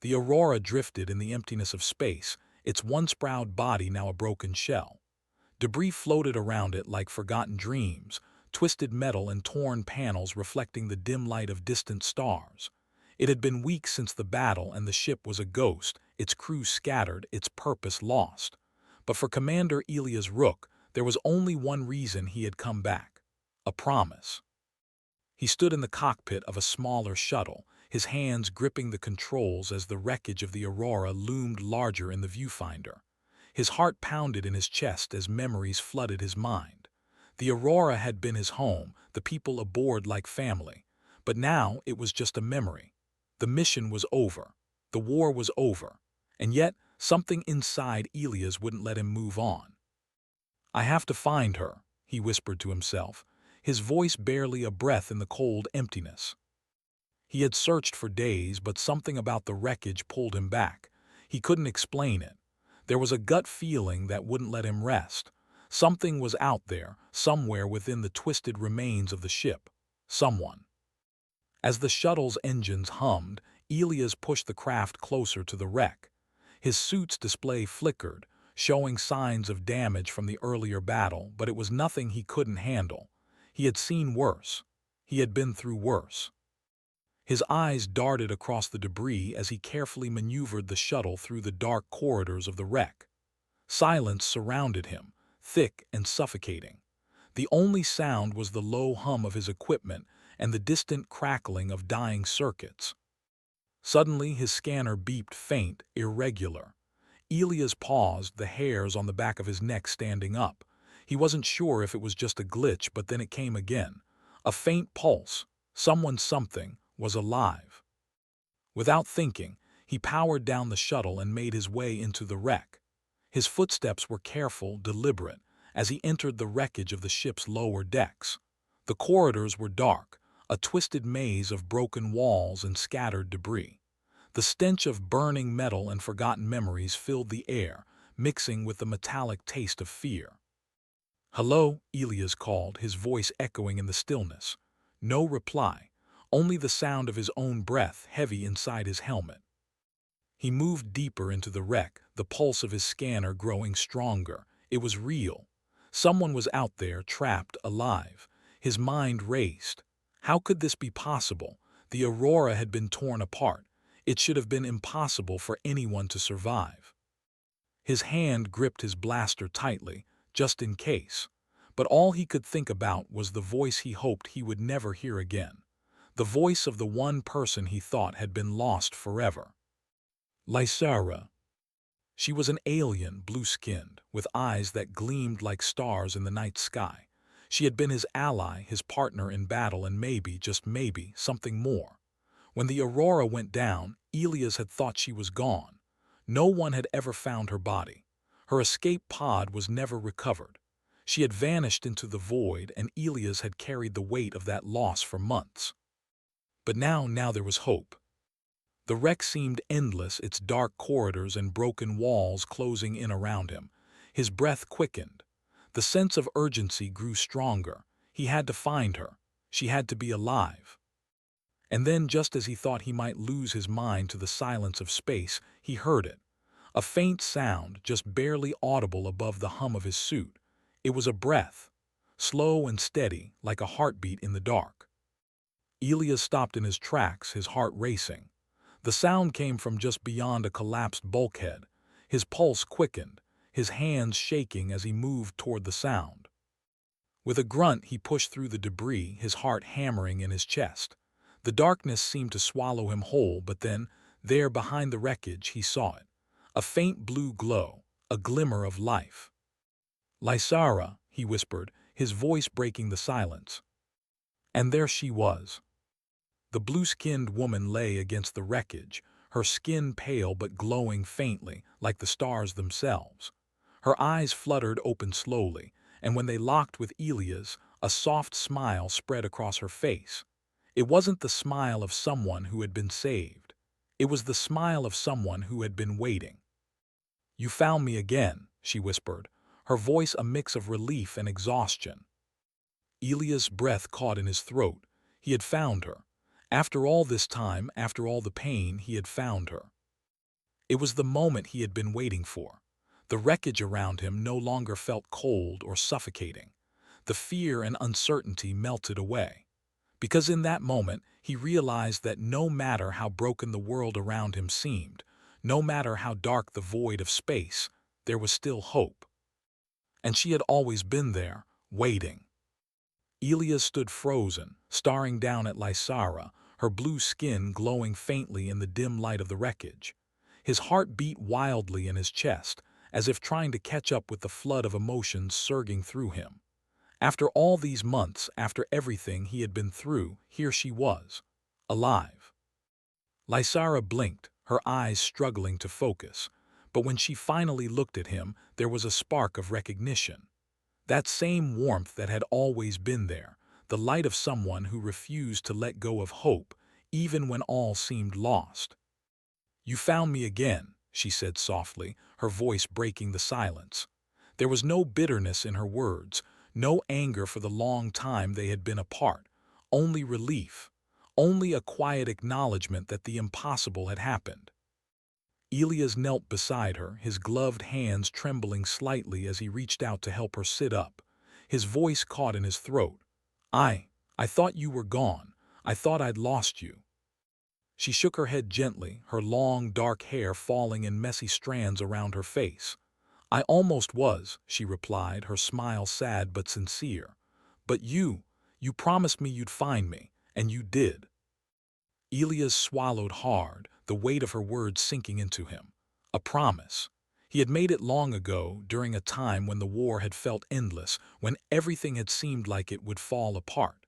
The Aurora drifted in the emptiness of space, its once proud body now a broken shell. Debris floated around it like forgotten dreams, twisted metal and torn panels reflecting the dim light of distant stars. It had been weeks since the battle and the ship was a ghost, its crew scattered, its purpose lost. But for Commander Elias Rook, there was only one reason he had come back: a promise. He stood in the cockpit of a smaller shuttle, his hands gripping the controls as the wreckage of the Aurora loomed larger in the viewfinder. His heart pounded in his chest as memories flooded his mind. The Aurora had been his home, the people aboard like family. But now it was just a memory. The mission was over. The war was over. And yet, something inside Elias wouldn't let him move on. "I have to find her," he whispered to himself, his voice barely a breath in the cold emptiness. He had searched for days, but something about the wreckage pulled him back. He couldn't explain it. There was a gut feeling that wouldn't let him rest. Something was out there, somewhere within the twisted remains of the ship. Someone. As the shuttle's engines hummed, Elias pushed the craft closer to the wreck. His suit's display flickered, showing signs of damage from the earlier battle, but it was nothing he couldn't handle. He had seen worse. He had been through worse. His eyes darted across the debris as he carefully maneuvered the shuttle through the dark corridors of the wreck. Silence surrounded him, thick and suffocating. The only sound was the low hum of his equipment and the distant crackling of dying circuits. Suddenly his scanner beeped faint, irregular. Elias paused, the hairs on the back of his neck standing up. He wasn't sure if it was just a glitch, but then it came again. A faint pulse. Something was alive. Without thinking, he powered down the shuttle and made his way into the wreck. His footsteps were careful, deliberate, as he entered the wreckage of the ship's lower decks. The corridors were dark, a twisted maze of broken walls and scattered debris. The stench of burning metal and forgotten memories filled the air, mixing with the metallic taste of fear. "Hello," Elias called, his voice echoing in the stillness. No reply, only the sound of his own breath heavy inside his helmet. He moved deeper into the wreck, the pulse of his scanner growing stronger. It was real. Someone was out there, trapped, alive. His mind raced. How could this be possible? The Aurora had been torn apart. It should have been impossible for anyone to survive. His hand gripped his blaster tightly, just in case. But all he could think about was the voice he hoped he would never hear again. The voice of the one person he thought had been lost forever. Lysara. She was an alien, blue-skinned, with eyes that gleamed like stars in the night sky. She had been his ally, his partner in battle, and maybe, just maybe, something more. When the Aurora went down, Elias had thought she was gone. No one had ever found her body. Her escape pod was never recovered. She had vanished into the void, and Elias had carried the weight of that loss for months. But now there was hope. The wreck seemed endless, its dark corridors and broken walls closing in around him. His breath quickened. The sense of urgency grew stronger. He had to find her. She had to be alive. And then, just as he thought he might lose his mind to the silence of space, he heard it. A faint sound, just barely audible above the hum of his suit. It was a breath, slow and steady, like a heartbeat in the dark. Elias stopped in his tracks, his heart racing. The sound came from just beyond a collapsed bulkhead. His pulse quickened, his hands shaking as he moved toward the sound. With a grunt, he pushed through the debris, his heart hammering in his chest. The darkness seemed to swallow him whole, but then, there behind the wreckage, he saw it. A faint blue glow, a glimmer of life. "Lysara," he whispered, his voice breaking the silence. And there she was. The blue-skinned woman lay against the wreckage, her skin pale but glowing faintly, like the stars themselves. Her eyes fluttered open slowly, and when they locked with Elias, a soft smile spread across her face. It wasn't the smile of someone who had been saved. It was the smile of someone who had been waiting. "You found me again," she whispered, her voice a mix of relief and exhaustion. Elias' breath caught in his throat. He had found her. After all this time, after all the pain, he had found her. It was the moment he had been waiting for. The wreckage around him no longer felt cold or suffocating. The fear and uncertainty melted away. Because in that moment, he realized that no matter how broken the world around him seemed, no matter how dark the void of space, there was still hope. And she had always been there, waiting. Elia stood frozen, staring down at Lysara, her blue skin glowing faintly in the dim light of the wreckage. His heart beat wildly in his chest, as if trying to catch up with the flood of emotions surging through him. After all these months, after everything he had been through, here she was, alive. Lysara blinked, her eyes struggling to focus, but when she finally looked at him, there was a spark of recognition. That same warmth that had always been there, the light of someone who refused to let go of hope, even when all seemed lost. "You found me again," she said softly, her voice breaking the silence. There was no bitterness in her words, no anger for the long time they had been apart, only relief, only a quiet acknowledgement that the impossible had happened. Elias knelt beside her, his gloved hands trembling slightly as he reached out to help her sit up. His voice caught in his throat. I thought you were gone. I thought I'd lost you." She shook her head gently, her long, dark hair falling in messy strands around her face. "I almost was," she replied, her smile sad but sincere. "But you promised me you'd find me, and you did." Elias swallowed hard, the weight of her words sinking into him. A promise. He had made it long ago, during a time when the war had felt endless, when everything had seemed like it would fall apart.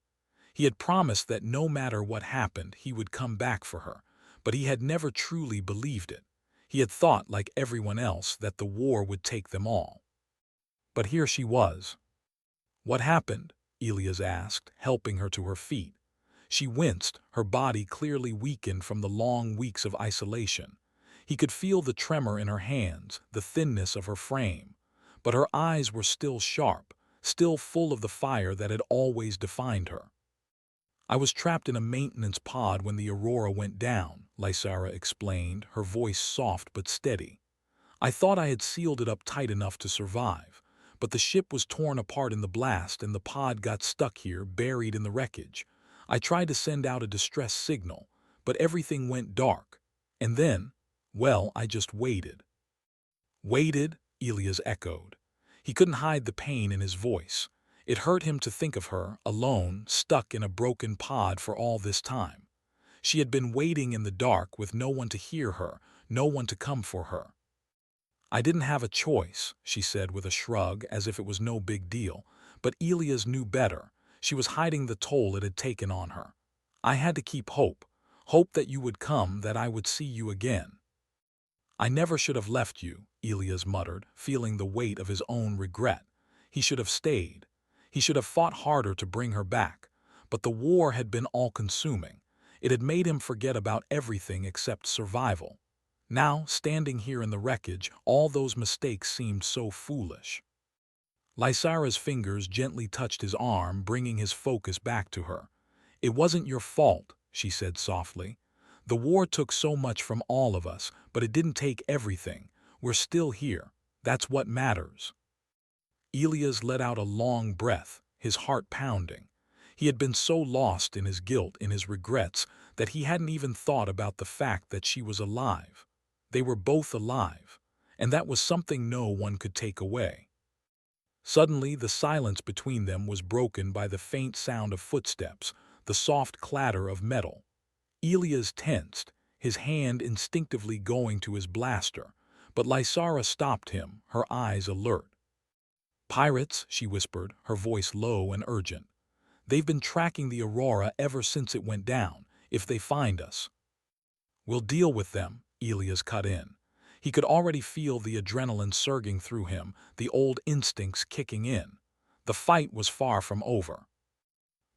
He had promised that no matter what happened, he would come back for her, but he had never truly believed it. He had thought, like everyone else, that the war would take them all. But here she was. "What happened?" Elias asked, helping her to her feet. She winced, her body clearly weakened from the long weeks of isolation. He could feel the tremor in her hands, the thinness of her frame. But her eyes were still sharp, still full of the fire that had always defined her. "I was trapped in a maintenance pod when the Aurora went down," Lysara explained, her voice soft but steady. "I thought I had sealed it up tight enough to survive, but the ship was torn apart in the blast and the pod got stuck here, buried in the wreckage. I tried to send out a distress signal, but everything went dark. And then, well, I just waited." "Waited?" Elias echoed. He couldn't hide the pain in his voice. It hurt him to think of her, alone, stuck in a broken pod for all this time. She had been waiting in the dark with no one to hear her, no one to come for her. "I didn't have a choice," she said with a shrug, as if it was no big deal. But Elias knew better. She was hiding the toll it had taken on her. "I had to keep hope. Hope that you would come, that I would see you again." "I never should have left you," Elias muttered, feeling the weight of his own regret. He should have stayed. He should have fought harder to bring her back. But the war had been all-consuming. It had made him forget about everything except survival. Now, standing here in the wreckage, all those mistakes seemed so foolish. Lysara's fingers gently touched his arm, bringing his focus back to her. "It wasn't your fault," she said softly. "The war took so much from all of us, but it didn't take everything. We're still here. That's what matters." Elias let out a long breath, his heart pounding. He had been so lost in his guilt, in his regrets, that he hadn't even thought about the fact that she was alive. They were both alive, and that was something no one could take away. Suddenly, the silence between them was broken by the faint sound of footsteps, the soft clatter of metal. Elias tensed, his hand instinctively going to his blaster, but Lysara stopped him, her eyes alert. "Pirates," she whispered, her voice low and urgent. "They've been tracking the Aurora ever since it went down. If they find us—" "We'll deal with them," Elias cut in. He could already feel the adrenaline surging through him, the old instincts kicking in. The fight was far from over.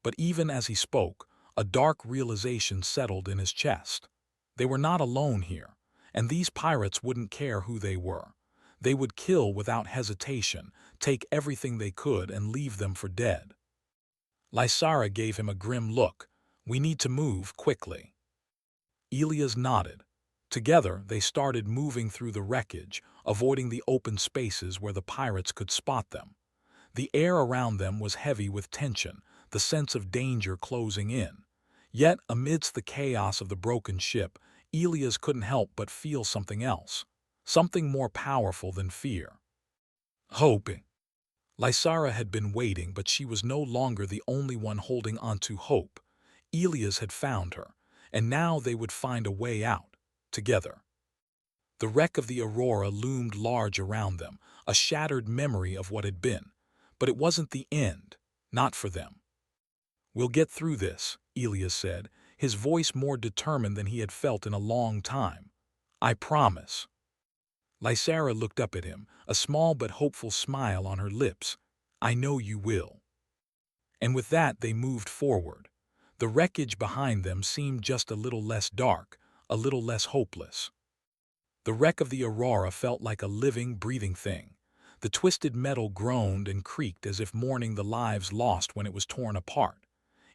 But even as he spoke, a dark realization settled in his chest. They were not alone here, and these pirates wouldn't care who they were. They would kill without hesitation, take everything they could and leave them for dead. Lysara gave him a grim look. "We need to move quickly." Elias nodded. Together, they started moving through the wreckage, avoiding the open spaces where the pirates could spot them. The air around them was heavy with tension, the sense of danger closing in. Yet, amidst the chaos of the broken ship, Elias couldn't help but feel something else. Something more powerful than fear. Hope. Lysara had been waiting, but she was no longer the only one holding on to hope. Elias had found her, and now they would find a way out, together. The wreck of the Aurora loomed large around them, a shattered memory of what had been. But it wasn't the end, not for them. "We'll get through this," Elias said, his voice more determined than he had felt in a long time. "I promise." Lysara looked up at him, a small but hopeful smile on her lips. "I know you will." And with that they moved forward. The wreckage behind them seemed just a little less dark, a little less hopeless. The wreck of the Aurora felt like a living, breathing thing. The twisted metal groaned and creaked as if mourning the lives lost when it was torn apart.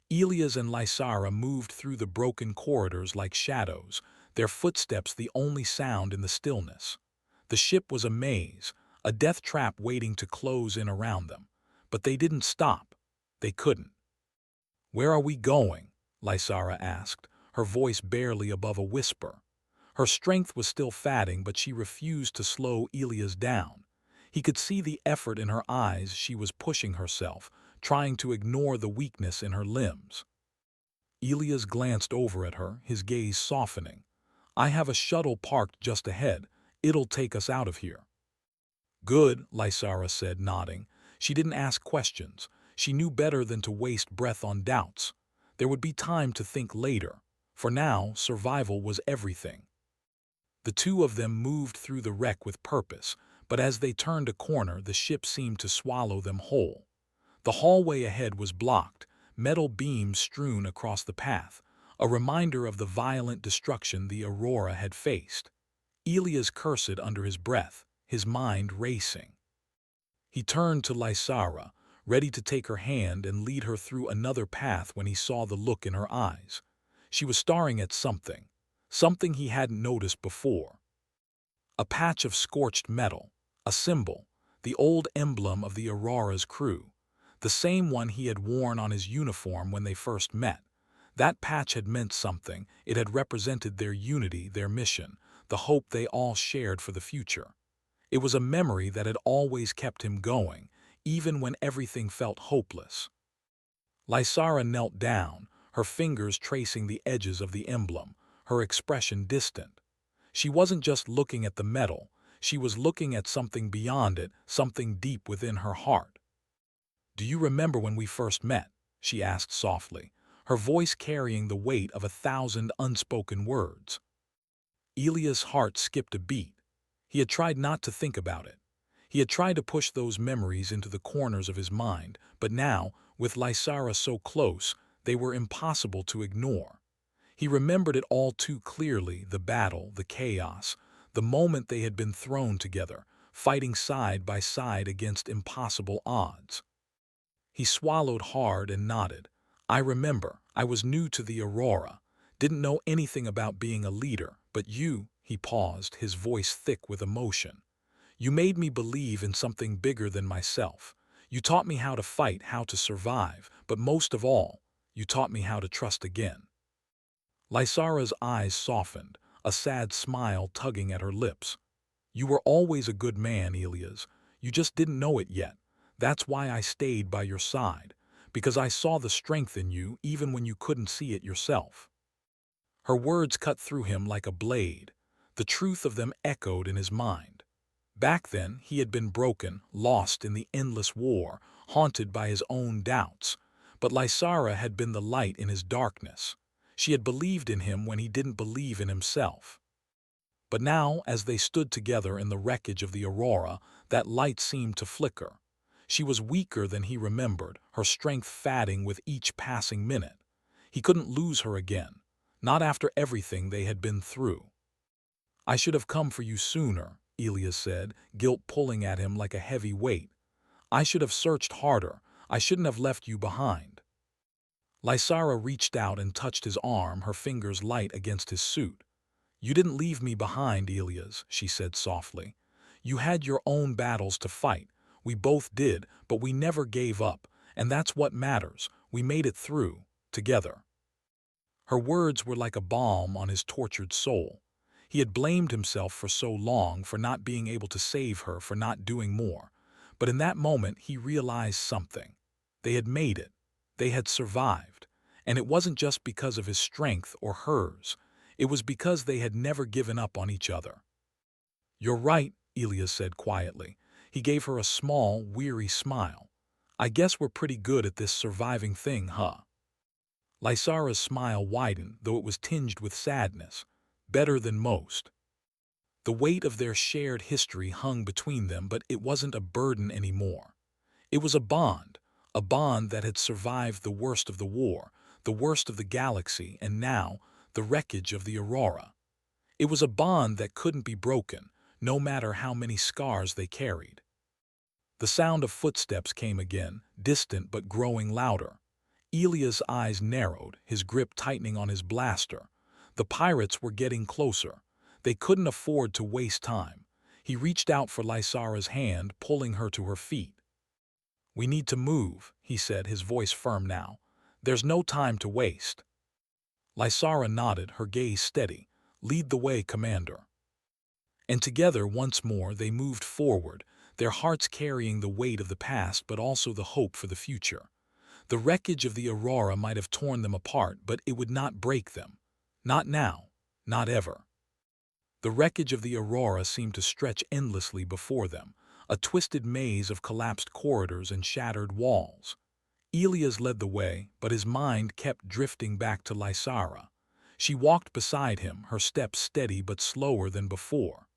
Elias and Lysara moved through the broken corridors like shadows, their footsteps the only sound in the stillness. The ship was a maze, a death trap waiting to close in around them. But they didn't stop. They couldn't. "Where are we going?" Lysara asked, her voice barely above a whisper. Her strength was still fading, but she refused to slow Elias down. He could see the effort in her eyes. She was pushing herself, trying to ignore the weakness in her limbs. Elias glanced over at her, his gaze softening. "I have a shuttle parked just ahead. It'll take us out of here." "Good," Lysara said, nodding. She didn't ask questions. She knew better than to waste breath on doubts. There would be time to think later. For now, survival was everything. The two of them moved through the wreck with purpose, but as they turned a corner, the ship seemed to swallow them whole. The hallway ahead was blocked, metal beams strewn across the path, a reminder of the violent destruction the Aurora had faced. Elias cursed under his breath, his mind racing. He turned to Lysara, ready to take her hand and lead her through another path when he saw the look in her eyes. She was staring at something, something he hadn't noticed before. A patch of scorched metal, a symbol, the old emblem of the Aurora's crew, the same one he had worn on his uniform when they first met. That patch had meant something. It had represented their unity, their mission, the hope they all shared for the future. It was a memory that had always kept him going, even when everything felt hopeless. Lysara knelt down, her fingers tracing the edges of the emblem, her expression distant. She wasn't just looking at the metal, she was looking at something beyond it, something deep within her heart. "Do you remember when we first met?" she asked softly, her voice carrying the weight of 1,000 unspoken words. Elias' heart skipped a beat. He had tried not to think about it. He had tried to push those memories into the corners of his mind, but now, with Lysara so close, they were impossible to ignore. He remembered it all too clearly, the battle, the chaos, the moment they had been thrown together, fighting side by side against impossible odds. He swallowed hard and nodded. "I remember. I was new to the Aurora, didn't know anything about being a leader, but you," he paused, his voice thick with emotion. "You made me believe in something bigger than myself. You taught me how to fight, how to survive, but most of all, you taught me how to trust again." Lysara's eyes softened, a sad smile tugging at her lips. "You were always a good man, Elias. You just didn't know it yet. That's why I stayed by your side, because I saw the strength in you even when you couldn't see it yourself." Her words cut through him like a blade. The truth of them echoed in his mind. Back then, he had been broken, lost in the endless war, haunted by his own doubts. But Lysara had been the light in his darkness. She had believed in him when he didn't believe in himself. But now, as they stood together in the wreckage of the Aurora, that light seemed to flicker. She was weaker than he remembered, her strength fading with each passing minute. He couldn't lose her again, not after everything they had been through. "I should have come for you sooner," Elias said, guilt pulling at him like a heavy weight. "I should have searched harder. I shouldn't have left you behind." Lysara reached out and touched his arm, her fingers light against his suit. "You didn't leave me behind, Elias," she said softly. "You had your own battles to fight. We both did, but we never gave up, and that's what matters. We made it through, together." Her words were like a balm on his tortured soul. He had blamed himself for so long for not being able to save her, for not doing more. But in that moment he realized something. They had made it. They had survived. And it wasn't just because of his strength or hers. It was because they had never given up on each other. "You're right," Elias said quietly. He gave her a small, weary smile. "I guess we're pretty good at this surviving thing, huh?" Lysara's smile widened, though it was tinged with sadness. "Better than most." The weight of their shared history hung between them, but it wasn't a burden anymore. It was a bond that had survived the worst of the war, the worst of the galaxy, and now the wreckage of the Aurora. It was a bond that couldn't be broken, no matter how many scars they carried. The sound of footsteps came again, distant but growing louder. Elia's eyes narrowed, his grip tightening on his blaster. The pirates were getting closer. They couldn't afford to waste time. He reached out for Lysara's hand, pulling her to her feet. "We need to move," he said, his voice firm now. "There's no time to waste." Lysara nodded, her gaze steady. "Lead the way, Commander." And together once more they moved forward, their hearts carrying the weight of the past but also the hope for the future. The wreckage of the Aurora might have torn them apart, but it would not break them. Not now. Not ever. The wreckage of the Aurora seemed to stretch endlessly before them, a twisted maze of collapsed corridors and shattered walls. Elias led the way, but his mind kept drifting back to Lysara. She walked beside him, her steps steady but slower than before.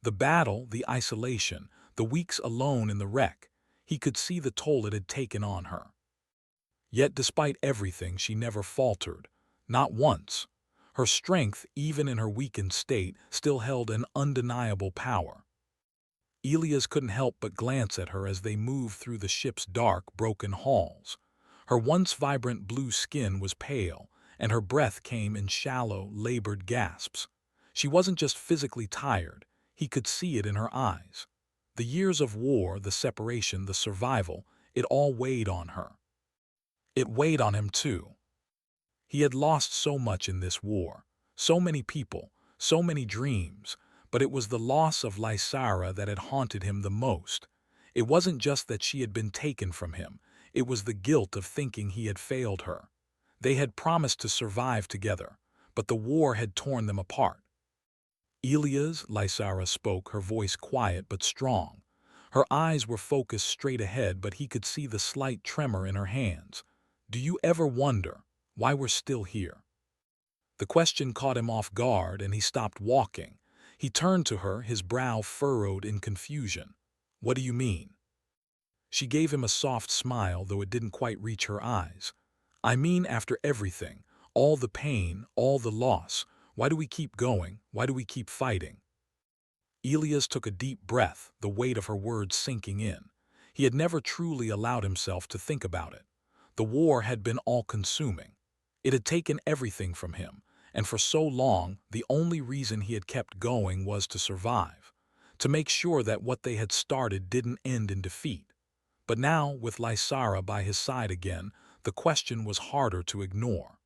The battle, the isolation, the weeks alone in the wreck, he could see the toll it had taken on her. Yet despite everything, she never faltered. Not once. Her strength, even in her weakened state, still held an undeniable power. Elias couldn't help but glance at her as they moved through the ship's dark, broken halls. Her once vibrant blue skin was pale, and her breath came in shallow, labored gasps. She wasn't just physically tired. He could see it in her eyes. The years of war, the separation, the survival, it all weighed on her. It weighed on him too. He had lost so much in this war, so many people, so many dreams, but it was the loss of Lysara that had haunted him the most. It wasn't just that she had been taken from him, it was the guilt of thinking he had failed her. They had promised to survive together, but the war had torn them apart. "Elias," Lysara spoke, her voice quiet but strong. Her eyes were focused straight ahead, but he could see the slight tremor in her hands. "Do you ever wonder why we're still here?" The question caught him off guard, and he stopped walking. He turned to her, his brow furrowed in confusion. "What do you mean?" She gave him a soft smile, though it didn't quite reach her eyes. "I mean, after everything, all the pain, all the loss, why do we keep going? Why do we keep fighting?" Elias took a deep breath, the weight of her words sinking in. He had never truly allowed himself to think about it. The war had been all-consuming. It had taken everything from him, and for so long, the only reason he had kept going was to survive, to make sure that what they had started didn't end in defeat. But now, with Lysara by his side again, the question was harder to ignore.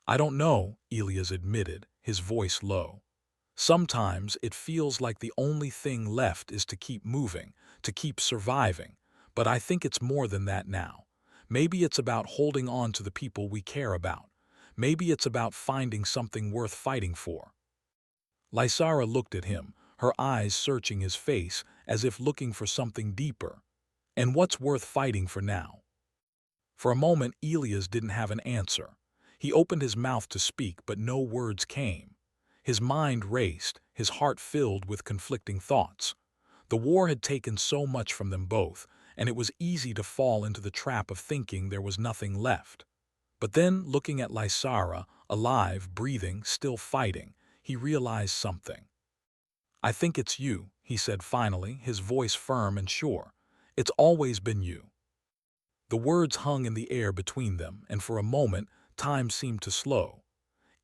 "I don't know," Elias admitted, his voice low. "Sometimes it feels like the only thing left is to keep moving, to keep surviving, but I think it's more than that now. Maybe it's about holding on to the people we care about. Maybe it's about finding something worth fighting for." Lysara looked at him, her eyes searching his face as if looking for something deeper. "And what's worth fighting for now?" For a moment, Elias didn't have an answer. He opened his mouth to speak, but no words came. His mind raced, his heart filled with conflicting thoughts. The war had taken so much from them both, and it was easy to fall into the trap of thinking there was nothing left. But then, looking at Lysara, alive, breathing, still fighting, he realized something. "I think it's you," he said finally, his voice firm and sure. "It's always been you." The words hung in the air between them, and for a moment, time seemed to slow.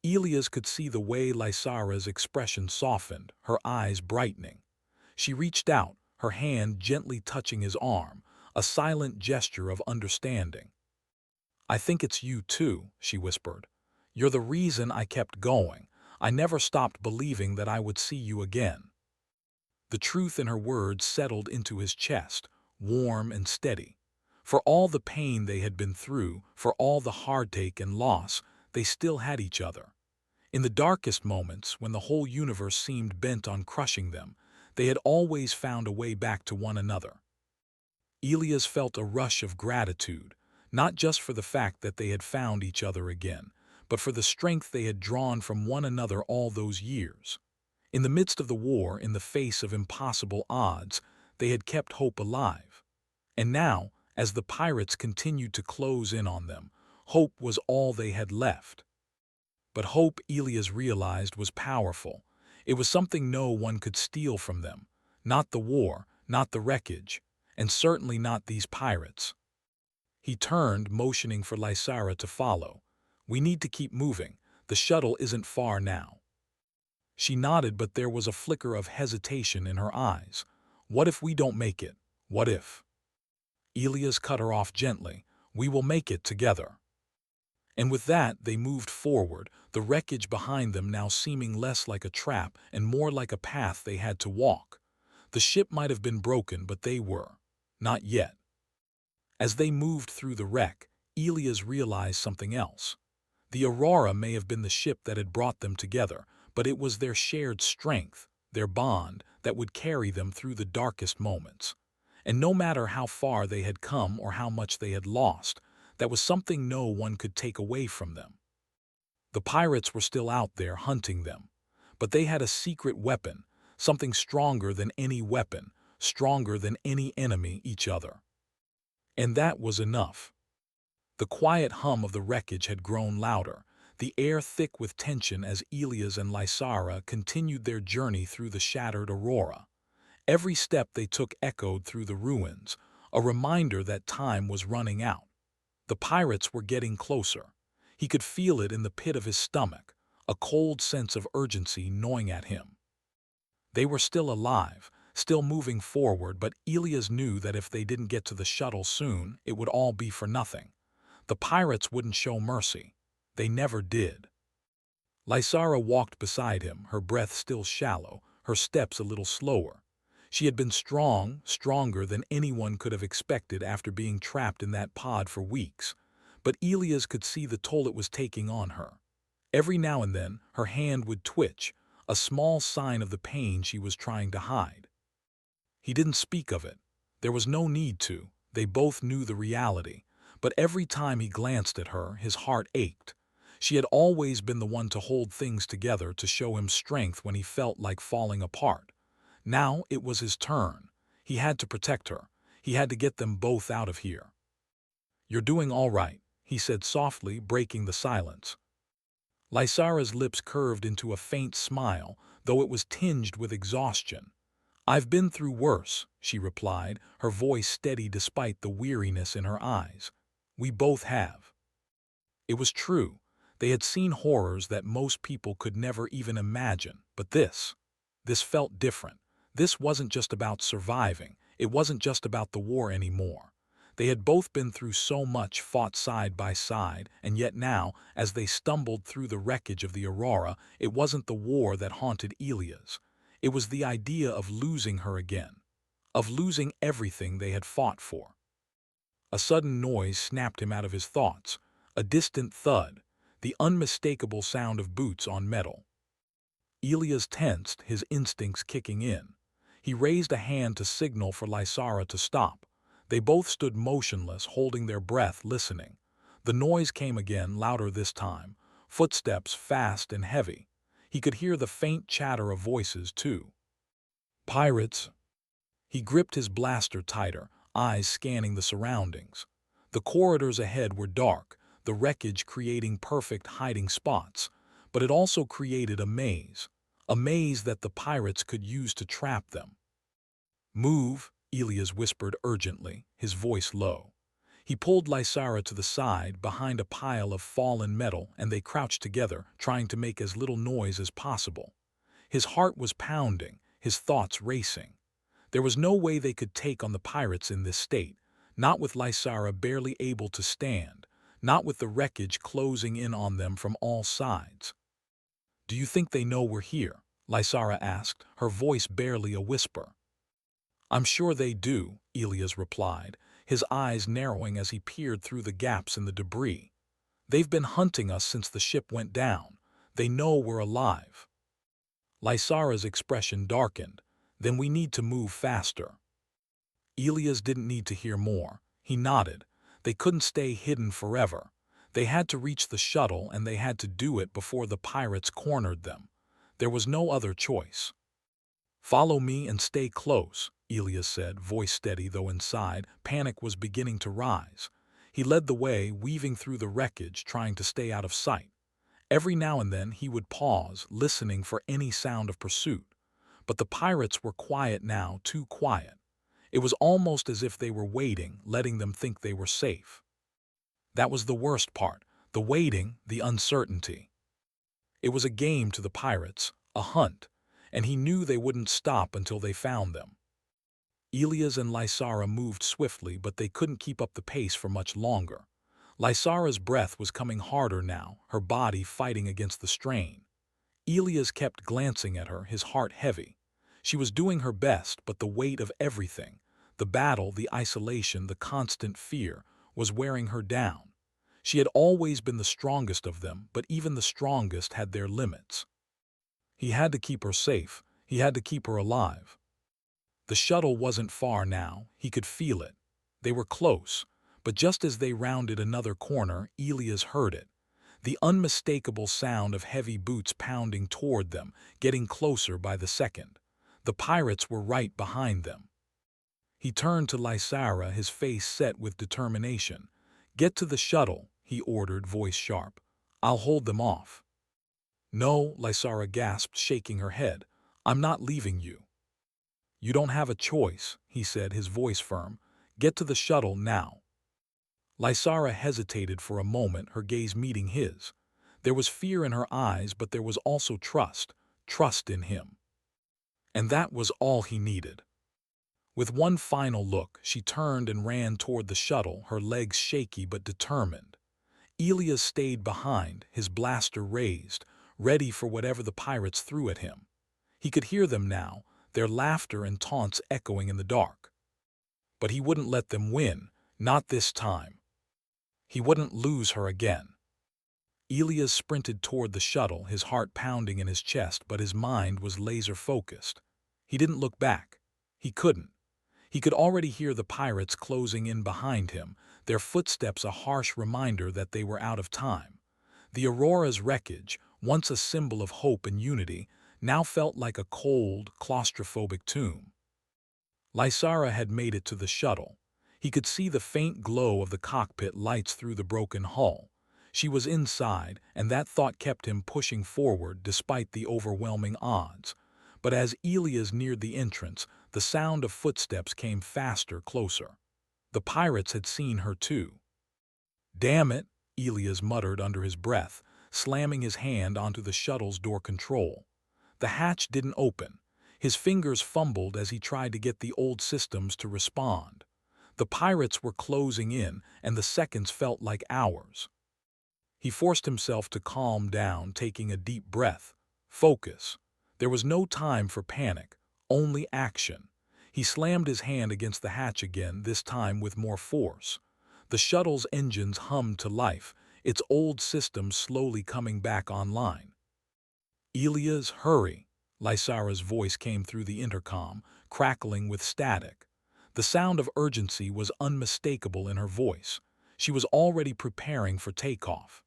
Elias could see the way Lysara's expression softened, her eyes brightening. She reached out, her hand gently touching his arm, a silent gesture of understanding. "I think it's you too," she whispered. "You're the reason I kept going. I never stopped believing that I would see you again." The truth in her words settled into his chest, warm and steady. For all the pain they had been through, for all the heartache and loss, they still had each other. In the darkest moments, when the whole universe seemed bent on crushing them, they had always found a way back to one another. Elias felt a rush of gratitude, not just for the fact that they had found each other again, but for the strength they had drawn from one another all those years. In the midst of the war, in the face of impossible odds, they had kept hope alive. And now, as the pirates continued to close in on them, hope was all they had left. But hope, Elias realized, was powerful. It was something no one could steal from them. Not the war, not the wreckage, and certainly not these pirates. He turned, motioning for Lysara to follow. "We need to keep moving. The shuttle isn't far now." She nodded, but there was a flicker of hesitation in her eyes. "What if we don't make it? What if?" Elias cut her off gently. "We will make it together." And with that, they moved forward, the wreckage behind them now seeming less like a trap and more like a path they had to walk. The ship might have been broken, but they were. Not yet. As they moved through the wreck, Elias realized something else. The Aurora may have been the ship that had brought them together, but it was their shared strength, their bond, that would carry them through the darkest moments. And no matter how far they had come or how much they had lost, that was something no one could take away from them. The pirates were still out there hunting them, but they had a secret weapon, something stronger than any weapon, stronger than any enemy, each other. And that was enough. The quiet hum of the wreckage had grown louder, the air thick with tension as Elias and Lysara continued their journey through the shattered Aurora. Every step they took echoed through the ruins, a reminder that time was running out. The pirates were getting closer. He could feel it in the pit of his stomach, a cold sense of urgency gnawing at him. They were still alive, still moving forward, but Elias knew that if they didn't get to the shuttle soon, it would all be for nothing. The pirates wouldn't show mercy. They never did. Lysara walked beside him, her breath still shallow, her steps a little slower. She had been strong, stronger than anyone could have expected after being trapped in that pod for weeks. But Elias could see the toll it was taking on her. Every now and then, her hand would twitch, a small sign of the pain she was trying to hide. He didn't speak of it. There was no need to. They both knew the reality. But every time he glanced at her, his heart ached. She had always been the one to hold things together, to show him strength when he felt like falling apart. Now it was his turn. He had to protect her. He had to get them both out of here. "You're doing all right," he said softly, breaking the silence. Lysara's lips curved into a faint smile, though it was tinged with exhaustion. "I've been through worse," she replied, her voice steady despite the weariness in her eyes. "We both have." It was true. They had seen horrors that most people could never even imagine, but this felt different. This wasn't just about surviving. It wasn't just about the war anymore. They had both been through so much, fought side by side, and yet now, as they stumbled through the wreckage of the Aurora, it wasn't the war that haunted Elias. It was the idea of losing her again, of losing everything they had fought for. A sudden noise snapped him out of his thoughts, a distant thud, the unmistakable sound of boots on metal. Elias tensed, his instincts kicking in. He raised a hand to signal for Lysara to stop. They both stood motionless, holding their breath, listening. The noise came again, louder this time, footsteps fast and heavy. He could hear the faint chatter of voices, too. "Pirates!" He gripped his blaster tighter, eyes scanning the surroundings. The corridors ahead were dark, the wreckage creating perfect hiding spots, but it also created a maze that the pirates could use to trap them. "Move," Elias whispered urgently, his voice low. He pulled Lysara to the side behind a pile of fallen metal, and they crouched together, trying to make as little noise as possible. His heart was pounding, his thoughts racing. There was no way they could take on the pirates in this state, not with Lysara barely able to stand, not with the wreckage closing in on them from all sides. "Do you think they know we're here?" Lysara asked, her voice barely a whisper. "I'm sure they do," Elias replied, his eyes narrowing as he peered through the gaps in the debris. "They've been hunting us since the ship went down. They know we're alive." Lysara's expression darkened. "Then we need to move faster." Elias didn't need to hear more. He nodded. They couldn't stay hidden forever. They had to reach the shuttle, and they had to do it before the pirates cornered them. There was no other choice. "Follow me and stay close," Elias said, voice steady though inside panic was beginning to rise. He led the way, weaving through the wreckage, trying to stay out of sight. Every now and then he would pause, listening for any sound of pursuit. But the pirates were quiet now, too quiet. It was almost as if they were waiting, letting them think they were safe. That was the worst part, the waiting, the uncertainty. It was a game to the pirates, a hunt, and he knew they wouldn't stop until they found them. Elias and Lysara moved swiftly, but they couldn't keep up the pace for much longer. Lysara's breath was coming harder now, her body fighting against the strain. Elias kept glancing at her, his heart heavy. She was doing her best, but the weight of everything, the battle, the isolation, the constant fear, was wearing her down. She had always been the strongest of them, but even the strongest had their limits. He had to keep her safe. He had to keep her alive. The shuttle wasn't far now. He could feel it. They were close, but just as they rounded another corner, Elias heard it. The unmistakable sound of heavy boots pounding toward them, getting closer by the second. The pirates were right behind them. He turned to Lysara, his face set with determination. "Get to the shuttle," he ordered, voice sharp. "I'll hold them off." "No," Lysara gasped, shaking her head. "I'm not leaving you." "You don't have a choice," he said, his voice firm. "Get to the shuttle now." Lysara hesitated for a moment, her gaze meeting his. There was fear in her eyes, but there was also trust in him. And that was all he needed. With one final look, she turned and ran toward the shuttle, her legs shaky but determined. Elias stayed behind, his blaster raised, ready for whatever the pirates threw at him. He could hear them now, their laughter and taunts echoing in the dark. But he wouldn't let them win, not this time. He wouldn't lose her again. Elias sprinted toward the shuttle, his heart pounding in his chest, but his mind was laser-focused. He didn't look back. He couldn't. He could already hear the pirates closing in behind him, their footsteps a harsh reminder that they were out of time. The Aurora's wreckage, once a symbol of hope and unity, now felt like a cold, claustrophobic tomb. Lysara had made it to the shuttle. He could see the faint glow of the cockpit lights through the broken hull. She was inside, and that thought kept him pushing forward despite the overwhelming odds. But as Elias neared the entrance, the sound of footsteps came faster, closer. The pirates had seen her too. "Damn it," Elias muttered under his breath, slamming his hand onto the shuttle's door control. The hatch didn't open. His fingers fumbled as he tried to get the old systems to respond. The pirates were closing in, and the seconds felt like hours. He forced himself to calm down, taking a deep breath. Focus. There was no time for panic, only action. He slammed his hand against the hatch again, this time with more force. The shuttle's engines hummed to life, its old systems slowly coming back online. "Elias, hurry!" Lysara's voice came through the intercom, crackling with static. The sound of urgency was unmistakable in her voice. She was already preparing for takeoff.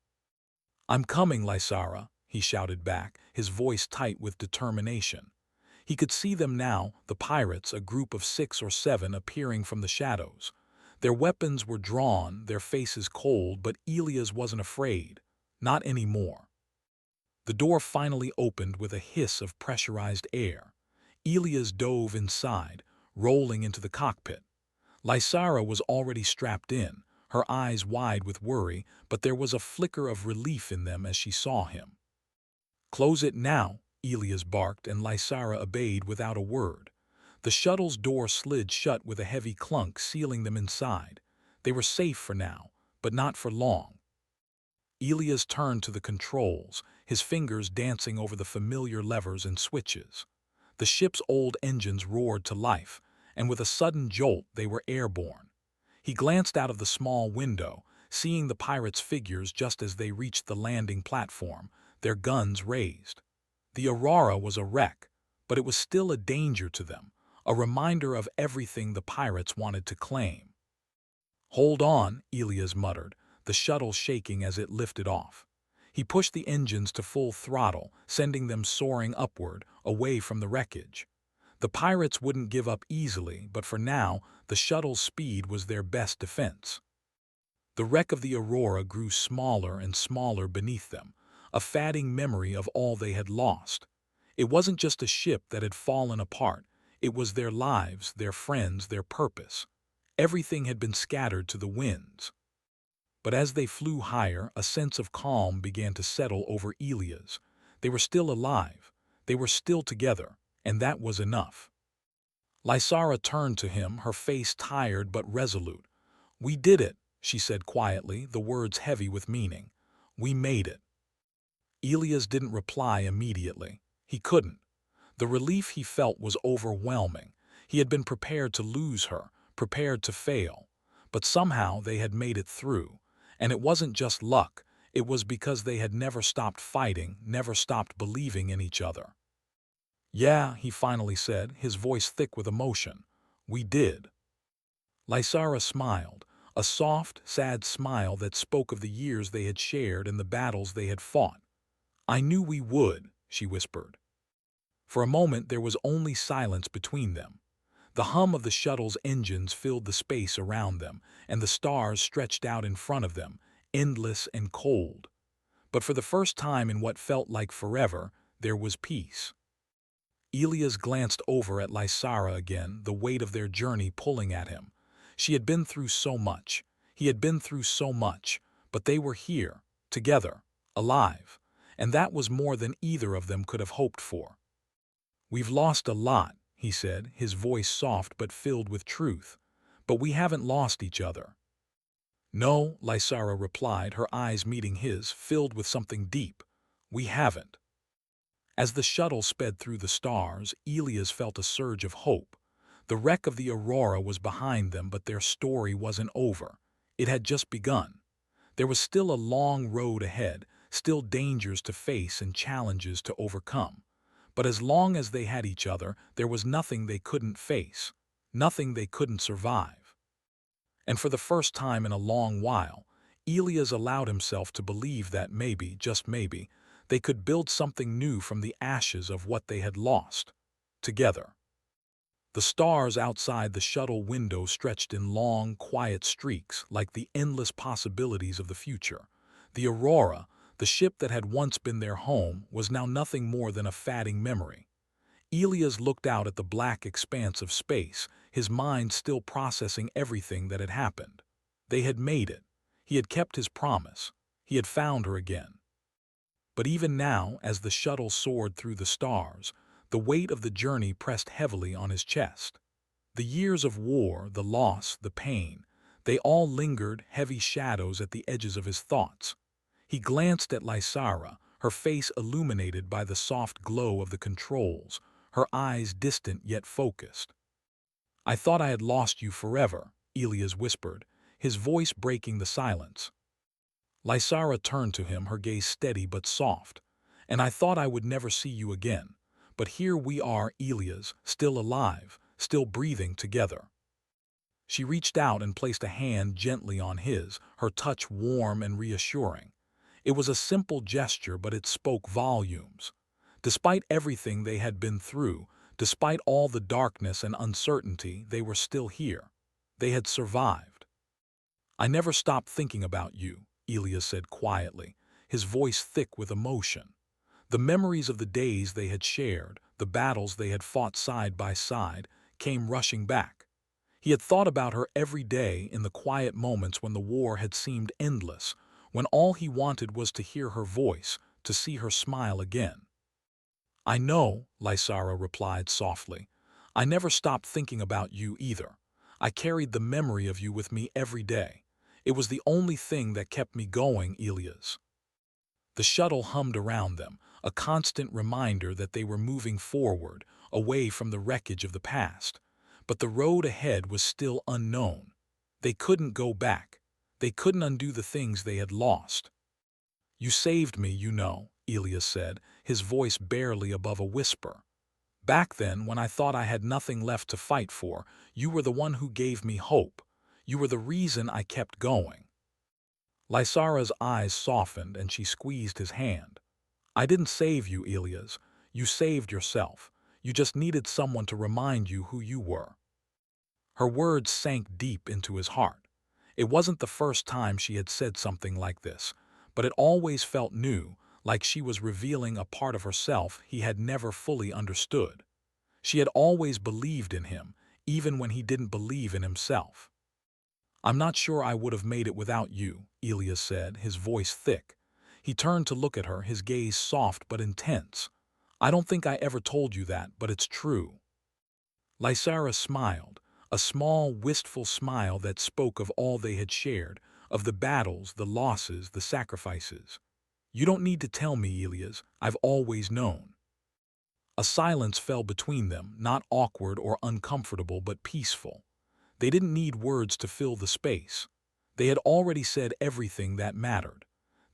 "I'm coming, Lysara," he shouted back, his voice tight with determination. He could see them now, the pirates, a group of 6 or 7 appearing from the shadows. Their weapons were drawn, their faces cold, but Elias wasn't afraid. Not anymore. The door finally opened with a hiss of pressurized air. Elias dove inside, rolling into the cockpit. Lysara was already strapped in, her eyes wide with worry, but there was a flicker of relief in them as she saw him. "Close it now," Elias barked, and Lysara obeyed without a word. The shuttle's door slid shut with a heavy clunk, sealing them inside. They were safe for now, but not for long. Elias turned to the controls, his fingers dancing over the familiar levers and switches. The ship's old engines roared to life, and with a sudden jolt they were airborne. He glanced out of the small window, seeing the pirates' figures just as they reached the landing platform, their guns raised. The Aurora was a wreck, but it was still a danger to them, a reminder of everything the pirates wanted to claim. "Hold on," Elias muttered, the shuttle shaking as it lifted off. He pushed the engines to full throttle, sending them soaring upward, away from the wreckage. The pirates wouldn't give up easily, but for now, the shuttle's speed was their best defense. The wreck of the Aurora grew smaller and smaller beneath them, a fading memory of all they had lost. It wasn't just a ship that had fallen apart, it was their lives, their friends, their purpose. Everything had been scattered to the winds. But as they flew higher, a sense of calm began to settle over Elias. They were still alive, they were still together, and that was enough. Lysara turned to him, her face tired but resolute. "We did it," she said quietly, the words heavy with meaning. "We made it." Elias didn't reply immediately. He couldn't. The relief he felt was overwhelming. He had been prepared to lose her, prepared to fail. But somehow they had made it through. And it wasn't just luck, it was because they had never stopped fighting, never stopped believing in each other. "Yeah," he finally said, his voice thick with emotion. "We did." Lysara smiled, a soft, sad smile that spoke of the years they had shared and the battles they had fought. "I knew we would," she whispered. For a moment there was only silence between them. The hum of the shuttle's engines filled the space around them, and the stars stretched out in front of them, endless and cold. But for the first time in what felt like forever, there was peace. Elias glanced over at Lysara again, the weight of their journey pulling at him. She had been through so much. He had been through so much. But they were here, together, alive. And that was more than either of them could have hoped for. "We've lost a lot," he said, his voice soft but filled with truth. "But we haven't lost each other." "No," Lysara replied, her eyes meeting his, filled with something deep. "We haven't." As the shuttle sped through the stars, Elias felt a surge of hope. The wreck of the Aurora was behind them, but their story wasn't over. It had just begun. There was still a long road ahead, still dangers to face and challenges to overcome. But as long as they had each other, there was nothing they couldn't face, nothing they couldn't survive. And for the first time in a long while, Elias allowed himself to believe that maybe, just maybe, they could build something new from the ashes of what they had lost, together. The stars outside the shuttle window stretched in long, quiet streaks like the endless possibilities of the future. The Aurora, the ship that had once been their home, was now nothing more than a fading memory. Elias looked out at the black expanse of space, his mind still processing everything that had happened. They had made it. He had kept his promise. He had found her again. But even now, as the shuttle soared through the stars, the weight of the journey pressed heavily on his chest. The years of war, the loss, the pain, they all lingered heavy shadows at the edges of his thoughts. He glanced at Lysara, her face illuminated by the soft glow of the controls, her eyes distant yet focused. "I thought I had lost you forever," Elias whispered, his voice breaking the silence. Lysara turned to him, her gaze steady but soft. "And I thought I would never see you again. But here we are, Elias, still alive, still breathing together." She reached out and placed a hand gently on his, her touch warm and reassuring. It was a simple gesture, but it spoke volumes. Despite everything they had been through, despite all the darkness and uncertainty, they were still here. They had survived. "I never stopped thinking about you," Elias said quietly, his voice thick with emotion. The memories of the days they had shared, the battles they had fought side by side, came rushing back. He had thought about her every day in the quiet moments when the war had seemed endless, when all he wanted was to hear her voice, to see her smile again. I know, Lysara replied softly. I never stopped thinking about you either. I carried the memory of you with me every day. It was the only thing that kept me going, Elias. The shuttle hummed around them, a constant reminder that they were moving forward, away from the wreckage of the past. But the road ahead was still unknown. They couldn't go back. They couldn't undo the things they had lost. You saved me, you know, Elias said, his voice barely above a whisper. Back then, when I thought I had nothing left to fight for, you were the one who gave me hope. You were the reason I kept going. Lysara's eyes softened and she squeezed his hand. I didn't save you, Elias. You saved yourself. You just needed someone to remind you who you were. Her words sank deep into his heart. It wasn't the first time she had said something like this, but it always felt new, like she was revealing a part of herself he had never fully understood. She had always believed in him, even when he didn't believe in himself. I'm not sure I would have made it without you, Elias said, his voice thick. He turned to look at her, his gaze soft but intense. I don't think I ever told you that, but it's true. Lysara smiled, a small, wistful smile that spoke of all they had shared, of the battles, the losses, the sacrifices. You don't need to tell me, Elias. I've always known. A silence fell between them, not awkward or uncomfortable, but peaceful. They didn't need words to fill the space. They had already said everything that mattered.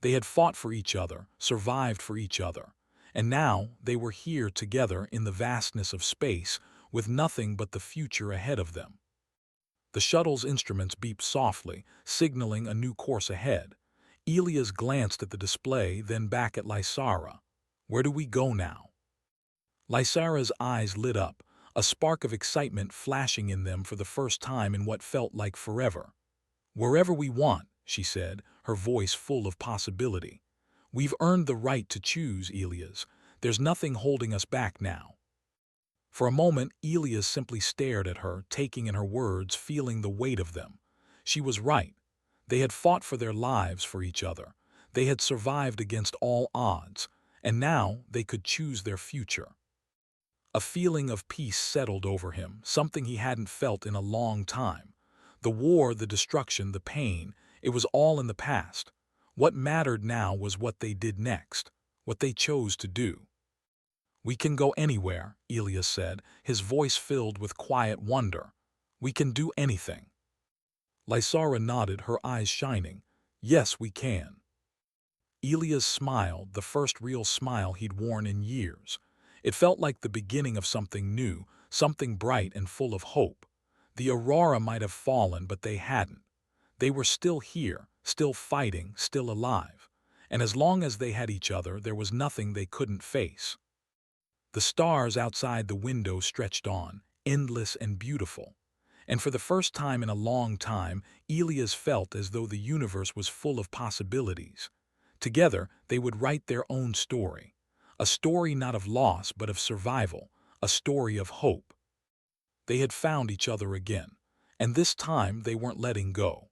They had fought for each other, survived for each other, and now they were here together in the vastness of space, with nothing but the future ahead of them. The shuttle's instruments beeped softly, signaling a new course ahead. Elias glanced at the display, then back at Lysara. Where do we go now? Lysara's eyes lit up, a spark of excitement flashing in them for the first time in what felt like forever. Wherever we want, she said, her voice full of possibility. We've earned the right to choose, Elias. There's nothing holding us back now. For a moment, Elias simply stared at her, taking in her words, feeling the weight of them. She was right. They had fought for their lives for each other. They had survived against all odds, and now they could choose their future. A feeling of peace settled over him, something he hadn't felt in a long time. The war, the destruction, the pain, it was all in the past. What mattered now was what they did next, what they chose to do. We can go anywhere, Elias said, his voice filled with quiet wonder. We can do anything. Lysara nodded, her eyes shining. Yes, we can. Elias smiled, the first real smile he'd worn in years. It felt like the beginning of something new, something bright and full of hope. The aurora might have fallen, but they hadn't. They were still here, still fighting, still alive. And as long as they had each other, there was nothing they couldn't face. The stars outside the window stretched on, endless and beautiful. And for the first time in a long time, Elias felt as though the universe was full of possibilities. Together, they would write their own story. A story not of loss but of survival, a story of hope. They had found each other again, and this time they weren't letting go.